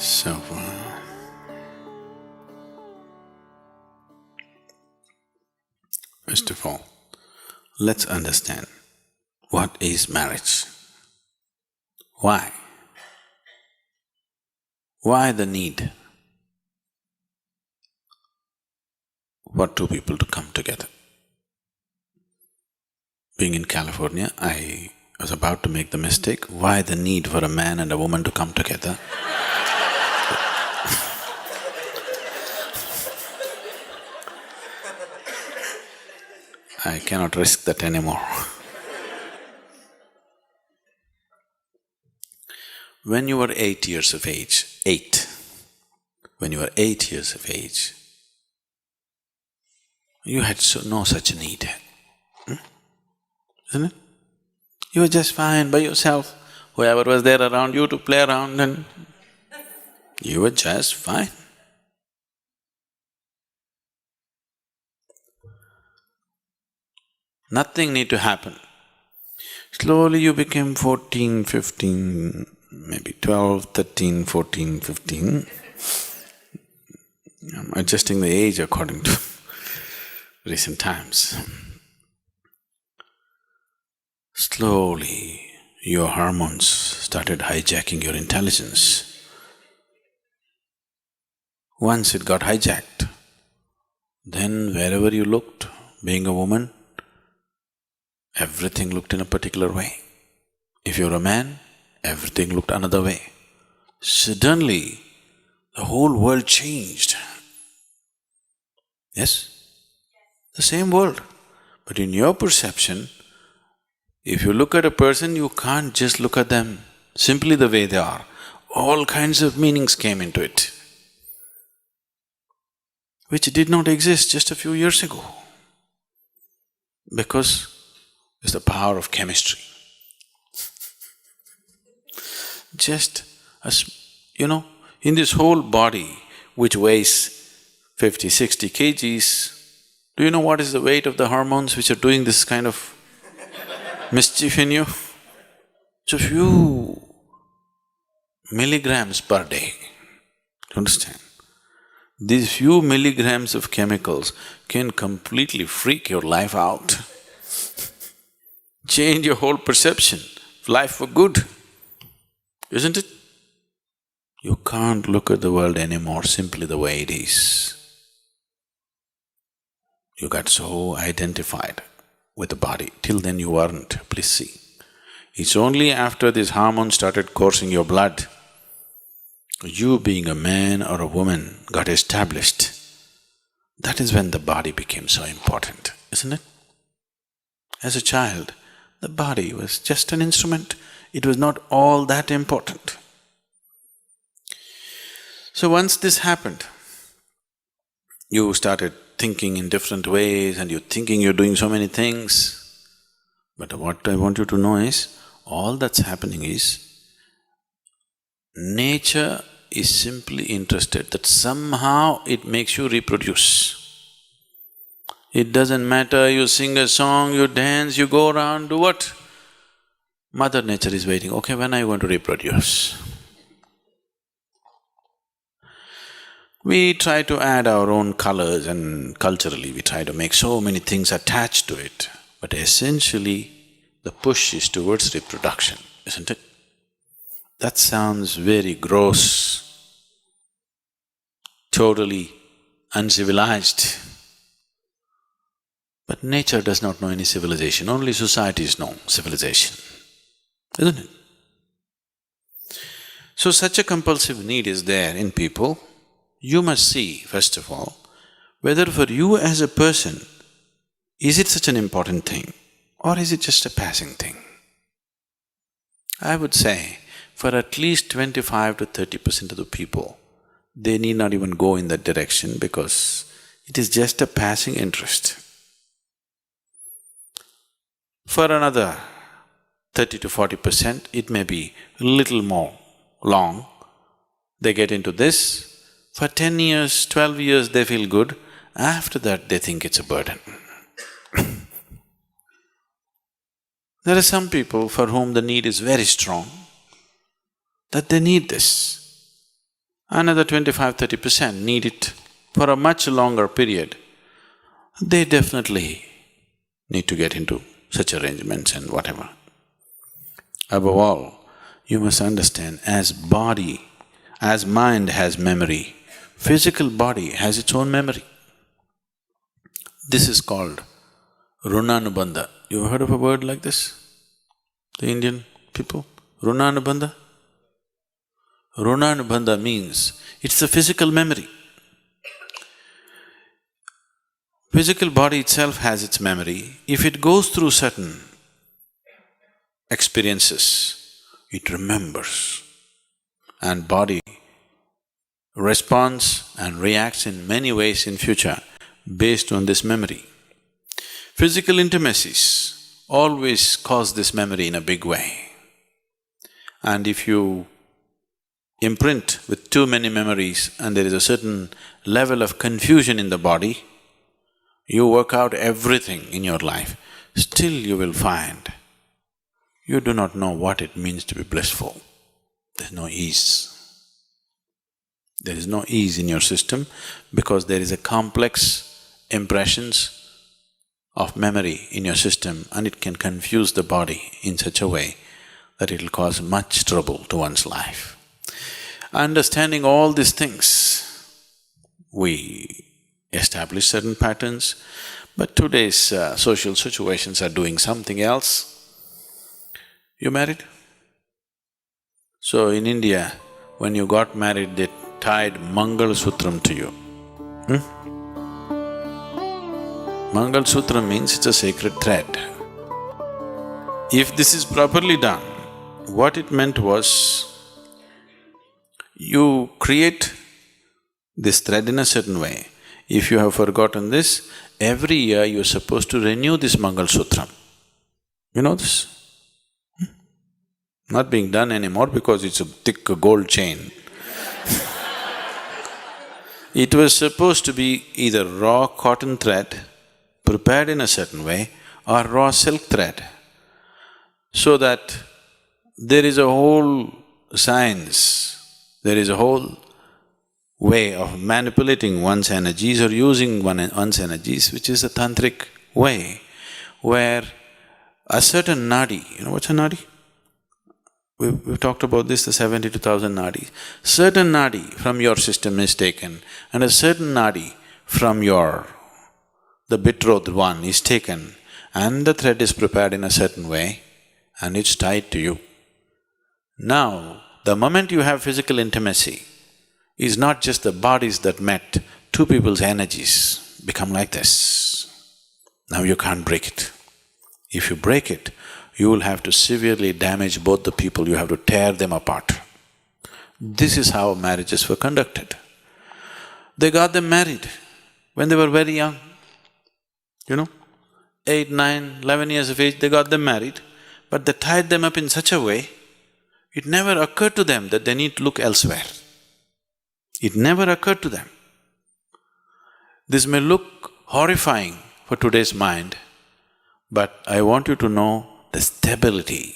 So, first of all, let's understand what is marriage. Why? Why the need for two people to come together? Being in California, I was about to make the mistake, why the need for a man and a woman to come together? I cannot risk that anymore. When you were 8 years of age, when you were 8 years of age, you had no such need, isn't it? You were just fine by yourself, whoever was there around you to play around and you were just fine. Nothing need to happen. Slowly you became 14, 15, maybe 12, 13, 14, 15. I'm adjusting the age according to recent times. Slowly your hormones started hijacking your intelligence. Once it got hijacked, then wherever you looked, being a woman, everything looked in a particular way. If you're a man, everything looked another way. Suddenly, the whole world changed. Yes? The same world. But in your perception, if you look at a person, you can't just look at them simply the way they are. All kinds of meanings came into it, which did not exist just a few years ago. Because it's the power of chemistry. Just as, in this whole body which weighs 50, 60 kgs, do you know what is the weight of the hormones which are doing this kind of mischief in you? It's a few milligrams per day, you understand? These few milligrams of chemicals can completely freak your life out, change your whole perception of life for good, isn't it? You can't look at the world anymore simply the way it is. You got so identified with the body, till then you weren't, please see. It's only after this hormone started coursing your blood, you being a man or a woman got established. That is when the body became so important, isn't it? As a child, the body was just an instrument, it was not all that important. So once this happened, you started thinking in different ways and you're thinking you're doing so many things. But what I want you to know is, all that's happening is, nature is simply interested that somehow it makes you reproduce. It doesn't matter, you sing a song, you dance, you go around, do what? Mother Nature is waiting, okay, when are you going to reproduce? We try to add our own colors and culturally we try to make so many things attached to it, but essentially the push is towards reproduction, isn't it? That sounds very gross, totally uncivilized. But nature does not know any civilization, only societies know civilization, isn't it? So such a compulsive need is there in people. You must see, first of all, whether for you as a person, is it such an important thing or is it just a passing thing? I would say, for at least 25 to 30% of the people, they need not even go in that direction because it is just a passing interest. For another 30 to 40%, it may be a little more long, they get into this. For 10 years, 12 years, they feel good. After that, they think it's a burden. There are some people for whom the need is very strong, that they need this. another 25–30% need it for a much longer period, they definitely need to get into such arrangements and whatever. Above all, you must understand, as mind has memory, physical body has its own memory. This is called runanubandha. You ever heard of a word like this? The Indian people? Runanubandha? Runanubandha means it's the physical memory. Physical body itself has its memory. If it goes through certain experiences, it remembers. And body responds and reacts in many ways in future based on this memory. Physical intimacies always cause this memory in a big way. And if you imprint with too many memories and there is a certain level of confusion in the body, you work out everything in your life, still you will find you do not know what it means to be blissful. There's no ease. There is no ease in your system because there is a complex impressions of memory in your system and it can confuse the body in such a way that it'll cause much trouble to one's life. Understanding all these things, we establish certain patterns, but today's social situations are doing something else. You married? So in India, when you got married, they tied Mangalsutram to you. Mangalsutra means it's a sacred thread. If this is properly done, what it meant was, you create this thread in a certain way. If you have forgotten this, every year you're supposed to renew this Mangalsutram. You know this? Not being done anymore because it's a thick gold chain. It was supposed to be either raw cotton thread prepared in a certain way or raw silk thread, so that there is a whole science, there is a whole way of manipulating one's energies or using one's energies, which is a tantric way, where a certain nadi, you know what's a nadi? We've talked about this, the 72,000 nadis. Certain nadi from your system is taken and a certain nadi from the betrothed one is taken and the thread is prepared in a certain way and it's tied to you. Now, the moment you have physical intimacy, is not just the bodies that met, two people's energies become like this. Now you can't break it. If you break it, you will have to severely damage both the people, you have to tear them apart. This is how marriages were conducted. They got them married when they were very young, 8, 9, 11 years of age, they got them married, but they tied them up in such a way, it never occurred to them that they need to look elsewhere. It never occurred to them. This may look horrifying for today's mind, but I want you to know the stability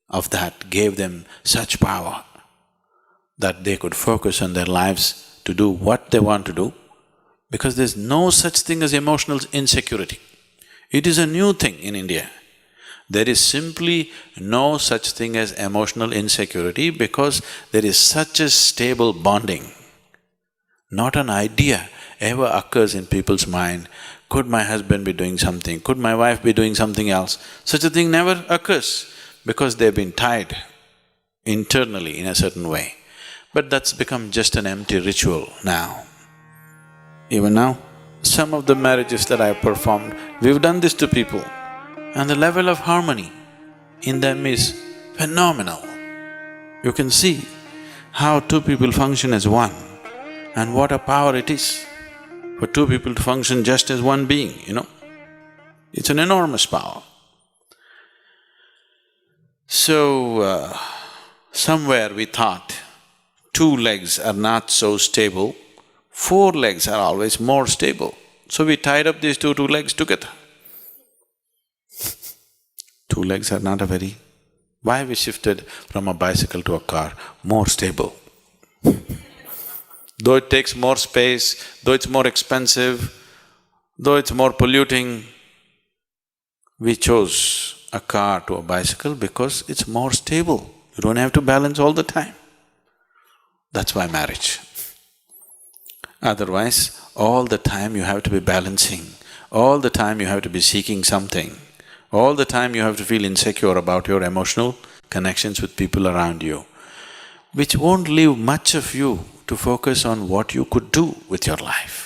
of that gave them such power that they could focus on their lives to do what they want to do, because there's no such thing as emotional insecurity. It is a new thing in India. There is simply no such thing as emotional insecurity because there is such a stable bonding. Not an idea ever occurs in people's mind, could my husband be doing something, could my wife be doing something else? Such a thing never occurs because they've been tied internally in a certain way. But that's become just an empty ritual now. Even now, some of the marriages that I've performed, we've done this to people and the level of harmony in them is phenomenal. You can see how two people function as one and what a power it is for two people to function just as one being, It's an enormous power. So, somewhere we thought two legs are not so stable, four legs are always more stable. So we tied up these two legs together. Two legs are not a very… Why we shifted from a bicycle to a car? More stable. Though it takes more space, though it's more expensive, though it's more polluting, we chose a car to a bicycle because it's more stable. You don't have to balance all the time. That's why marriage. Otherwise, all the time you have to be balancing, all the time you have to be seeking something, all the time you have to feel insecure about your emotional connections with people around you, which won't leave much of you to focus on what you could do with your life.